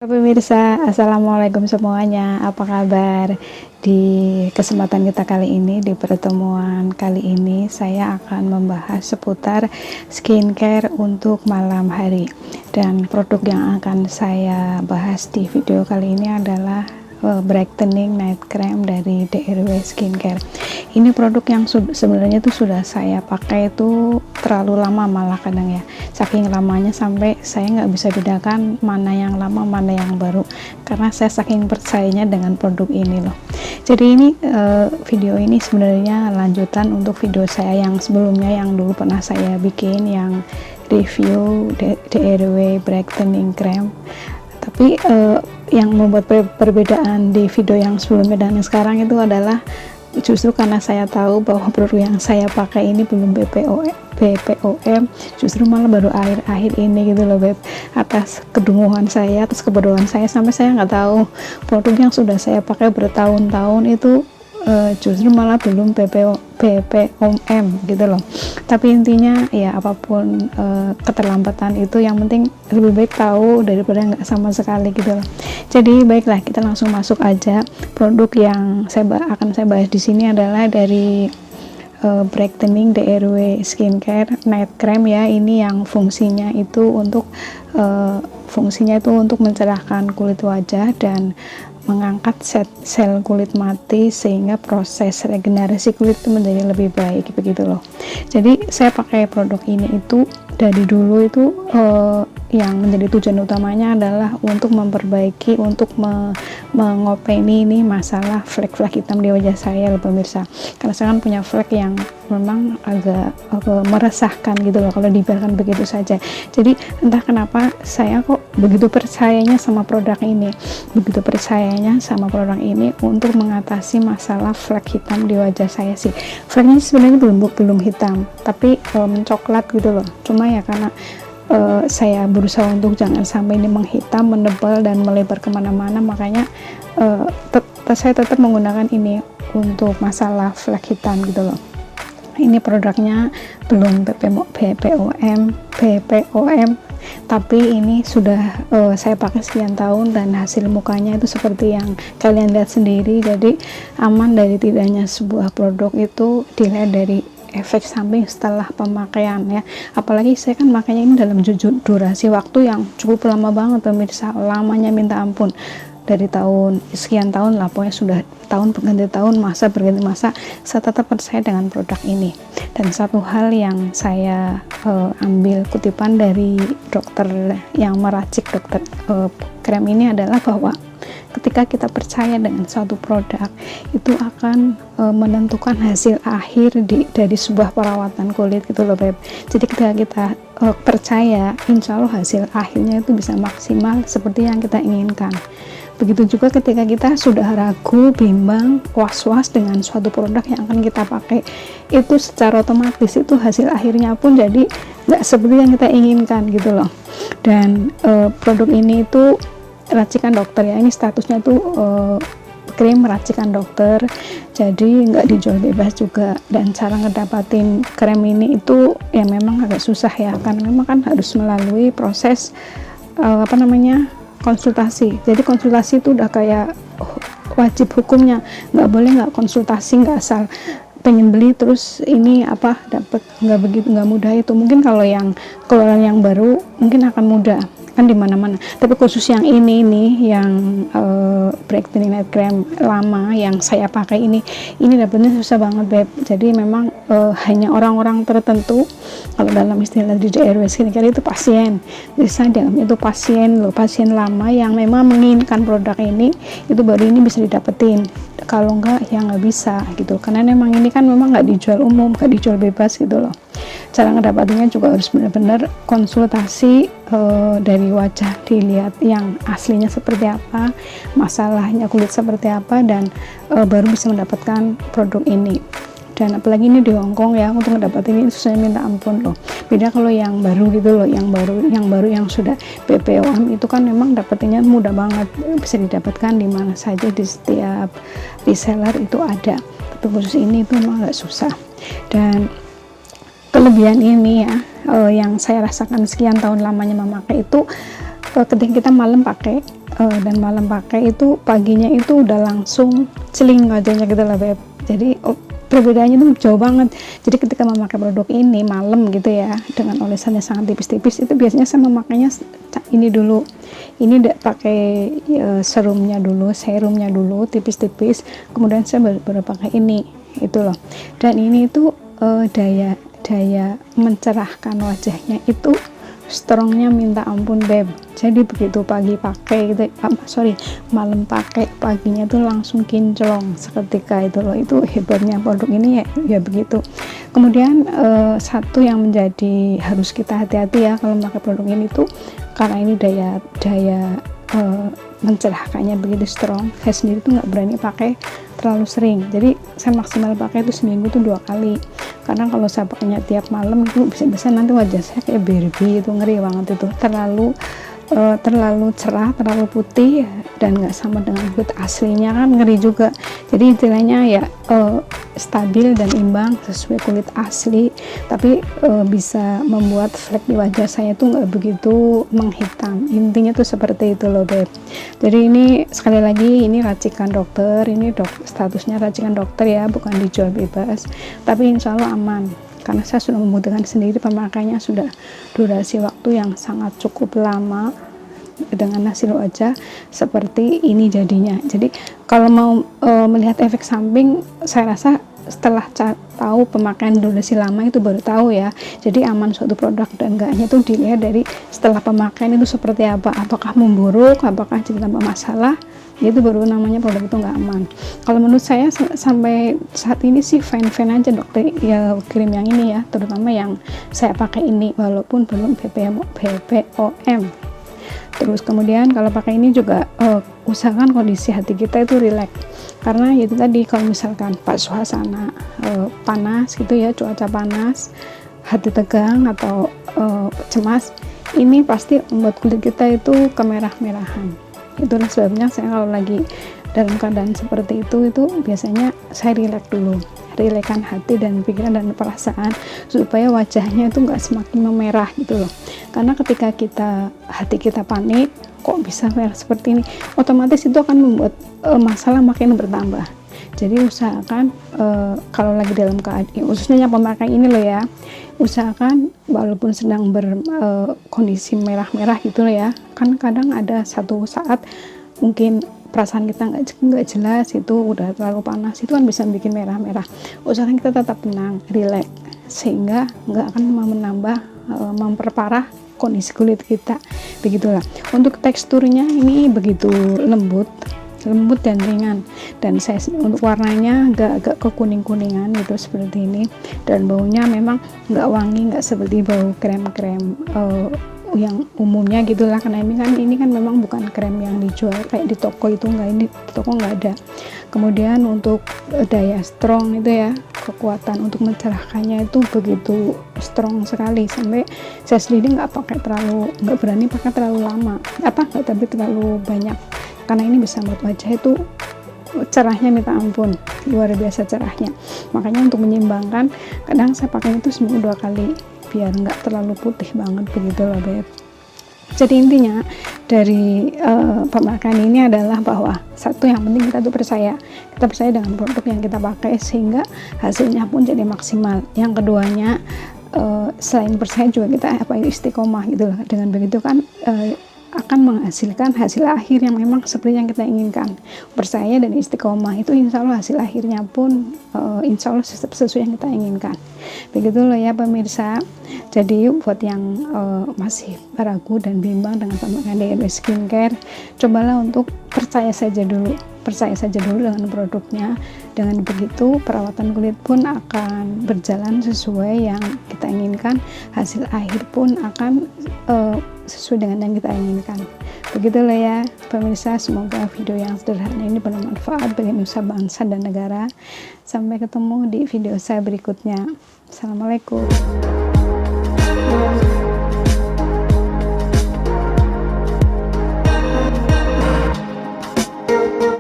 Pemirsa, assalamualaikum semuanya. Apa kabar? Di kesempatan kita kali ini, di pertemuan kali ini, saya akan membahas seputar skincare untuk malam hari. Dan produk yang akan saya bahas di video kali ini adalah Brightening Night Cream dari DRW Skincare. Ini produk yang sebenarnya tuh sudah saya pakai itu terlalu lama, malah kadang ya, saking lamanya sampai saya nggak bisa bedakan mana yang lama mana yang baru, karena saya saking percayanya dengan produk ini loh. Jadi ini video ini sebenarnya lanjutan untuk video saya yang sebelumnya, yang dulu pernah saya bikin, yang review DRW Brightening Cream. Tapi yang membuat perbedaan di video yang sebelumnya dan yang sekarang itu adalah justru karena saya tahu bahwa produk yang saya pakai ini belum BPOM, justru malah baru akhir-akhir ini gitu loh Beb, atas kedunguan saya, atas kebodohan saya, sampai saya nggak tahu produk yang sudah saya pakai bertahun-tahun itu justru malah belum BPOM gitu loh. Tapi intinya ya apapun keterlambatan itu, yang penting lebih baik tahu daripada nggak sama sekali gitu loh. Jadi baiklah, kita langsung masuk aja. Produk yang akan saya bahas di sini adalah dari Brightening DRW Skincare Night Cream ya. Ini yang fungsinya itu untuk mencerahkan kulit wajah dan mengangkat sel kulit mati sehingga proses regenerasi kulit itu menjadi lebih baik, begitu loh. Jadi saya pakai produk ini itu dari dulu itu yang menjadi tujuan utamanya adalah untuk memperbaiki, untuk mengopeni ini masalah flek-flek hitam di wajah saya loh pemirsa. Karena saya kan punya flek yang memang agak meresahkan gitu loh kalau dibiarkan begitu saja. Jadi entah kenapa saya kok begitu percayanya sama produk ini, untuk mengatasi masalah flek hitam di wajah saya sih. Fleknya sebenarnya belum hitam, tapi mencoklat gitu loh. Cuma ya karena saya berusaha untuk jangan sampai ini menghitam, menebal dan melebar kemana-mana, makanya saya tetap menggunakan ini untuk masalah flek hitam gitu loh. Ini produknya belum BPOM, tapi ini sudah saya pakai sekian tahun dan hasil mukanya itu seperti yang kalian lihat sendiri. Jadi aman dari tidaknya sebuah produk itu dilihat dari efek samping setelah pemakaian ya. Apalagi saya kan makanya ini dalam durasi waktu yang cukup lama banget pemirsa, lamanya minta ampun, dari sekian tahun lah, pokoknya sudah tahun berganti tahun, masa berganti masa, saya tetap percaya dengan produk ini. Dan satu hal yang saya ambil kutipan dari dokter yang meracik krem ini adalah bahwa ketika kita percaya dengan suatu produk, itu akan menentukan hasil akhir dari sebuah perawatan kulit gitu loh Beb. Jadi ketika kita percaya, insya Allah hasil akhirnya itu bisa maksimal seperti yang kita inginkan. Begitu juga ketika kita sudah ragu, bimbang, was-was dengan suatu produk yang akan kita pakai, itu secara otomatis itu hasil akhirnya pun jadi nggak seperti yang kita inginkan gitu loh. Dan produk ini itu racikan dokter ya, ini statusnya tuh krim racikan dokter, jadi nggak dijual bebas juga. Dan cara ngedapatin krem ini itu ya memang agak susah ya, karena memang kan harus melalui proses konsultasi. Jadi konsultasi itu udah kayak wajib hukumnya, nggak boleh nggak konsultasi, nggak asal pengen beli terus ini dapat, nggak mudah itu. Mungkin kalau yang keluaran yang baru mungkin akan mudah kan di mana-mana, tapi khusus yang ini nih, yang Brightening Night Cream lama yang saya pakai ini dapetnya susah banget Beb. Jadi memang hanya orang-orang tertentu, kalau dalam istilah di DRW Skincare itu pasien, biasanya itu pasien lama yang memang menginginkan produk ini, itu baru ini bisa didapetin. Kalau enggak ya nggak bisa gitu, karena memang ini kan memang nggak dijual umum, nggak dijual bebas gitu loh. Cara ngedapatinnya juga harus benar-benar konsultasi dari wajah, dilihat yang aslinya seperti apa, masalahnya kulit seperti apa, dan baru bisa mendapatkan produk ini. Dan apalagi ini di Hongkong ya, untuk ngedapatin ini susahnya minta ampun loh. Beda kalau yang baru gitu loh, yang baru yang sudah BPOM itu kan memang dapetinnya mudah banget, bisa didapatkan di mana saja, di setiap reseller itu ada. Tapi khusus ini itu memang agak susah. Dan kelebihan ini ya, yang saya rasakan sekian tahun lamanya memakai itu, ketika kita malam pakai dan malam pakai itu paginya itu udah langsung celing wajahnya gitu lah Beb. Jadi perbedaannya itu jauh banget. Jadi ketika memakai produk ini malam gitu ya, dengan olesannya sangat tipis-tipis, itu biasanya saya memakainya ini dulu. Ini pakai serumnya dulu tipis-tipis, kemudian saya baru pakai ini itu loh. Dan ini itu daya mencerahkan wajahnya itu strongnya minta ampun Beb. Jadi begitu pagi pakai gitu, malam pakai, paginya tuh langsung kinclong seketika itu loh. Itu hebatnya produk ini ya begitu. Kemudian satu yang menjadi harus kita hati-hati ya kalau memakai produk ini tuh, karena ini daya mencerahkannya begitu strong. Saya sendiri tuh nggak berani pakai terlalu sering, jadi saya maksimal pakai itu seminggu tuh 2 kali, karena kalau saya pakainya tiap malam itu bisa nanti wajah saya kayak Barbie, itu ngeri banget, itu terlalu cerah, terlalu putih, dan nggak sama dengan kulit aslinya, kan ngeri juga. Jadi istilahnya ya stabil dan imbang sesuai kulit asli, tapi bisa membuat flek di wajah saya tuh nggak begitu menghitam. Intinya tuh seperti itu loh Beb. Jadi ini sekali lagi, ini racikan dokter, ini statusnya racikan dokter ya, bukan dijual bebas, tapi insya Allah aman, karena saya sudah membuktikan sendiri pemakainya sudah durasi waktu yang sangat cukup lama dengan hasil wajah seperti ini jadinya. Jadi kalau mau melihat efek samping, saya rasa setelah tahu pemakaian durasi lama itu baru tahu ya. Jadi aman suatu produk dan enggaknya itu dilihat dari setelah pemakaian itu seperti apa, apakah memburuk, apakah jadi tambah masalah, itu baru namanya produk itu nggak aman. Kalau menurut saya sampai saat ini sih fine-fine aja dokter ya, krim yang ini ya, terutama yang saya pakai ini, walaupun belum BPOM. Terus kemudian kalau pakai ini juga usahakan kondisi hati kita itu rileks, karena itu tadi kalau misalkan pas suasana panas gitu ya, cuaca panas, hati tegang atau cemas, ini pasti membuat kulit kita itu kemerah-merahan. Itulah sebabnya saya kalau lagi dalam keadaan seperti itu biasanya saya rileks dulu, rilekskan hati dan pikiran dan perasaan supaya wajahnya itu nggak semakin memerah gitu loh. Karena ketika hati kita panik, kok bisa merah seperti ini, otomatis itu akan membuat masalah makin bertambah. Jadi usahakan kalau lagi dalam keadaan, khususnya yang pemakai ini loh ya, usahakan walaupun sedang berkondisi merah-merah gitu loh ya, kan kadang ada satu saat mungkin perasaan kita nggak jelas, itu udah terlalu panas, itu kan bisa bikin merah-merah. Usahakan kita tetap tenang, rileks, sehingga nggak akan memperparah kondisi kulit kita. Begitulah. Untuk teksturnya ini begitu lembut dan ringan, dan saya untuk warnanya agak kekuning-kuningan gitu seperti ini, dan baunya memang nggak wangi, nggak seperti bau krem-krem yang umumnya gitulah, karena ini kan memang bukan krem yang dijual kayak di toko itu, ini di toko nggak ada. Kemudian untuk daya strong itu ya, kekuatan untuk mencerahkannya itu begitu strong sekali, sampai saya sendiri nggak berani pakai terlalu lama, tapi terlalu banyak, karena ini bisa membuat wajah itu cerahnya minta ampun, luar biasa cerahnya. Makanya untuk menyeimbangkan, kadang saya pakai itu seminggu 2 kali biar nggak terlalu putih banget begitu loh Beb. Jadi intinya dari pemakaian ini adalah bahwa satu, yang penting kita tuh percaya dengan produk yang kita pakai sehingga hasilnya pun jadi maksimal. Yang keduanya, selain percaya juga kita istiqomah gitu loh. Dengan begitu kan akan menghasilkan hasil akhir yang memang seperti yang kita inginkan. Percaya dan istiqomah itu insya Allah hasil akhirnya pun insya Allah sesuai yang kita inginkan. Begitu loh ya pemirsa. Jadi buat yang masih ragu dan bimbang dengan pemakaian DIY skincare, cobalah untuk percaya saja dulu dengan produknya. Dengan begitu perawatan kulit pun akan berjalan sesuai yang kita inginkan, hasil akhir pun akan sesuai dengan yang kita inginkan. Begitulah ya pemirsa, semoga video yang sederhana ini bermanfaat bagi nusa bangsa dan negara. Sampai ketemu di video saya berikutnya. Assalamualaikum.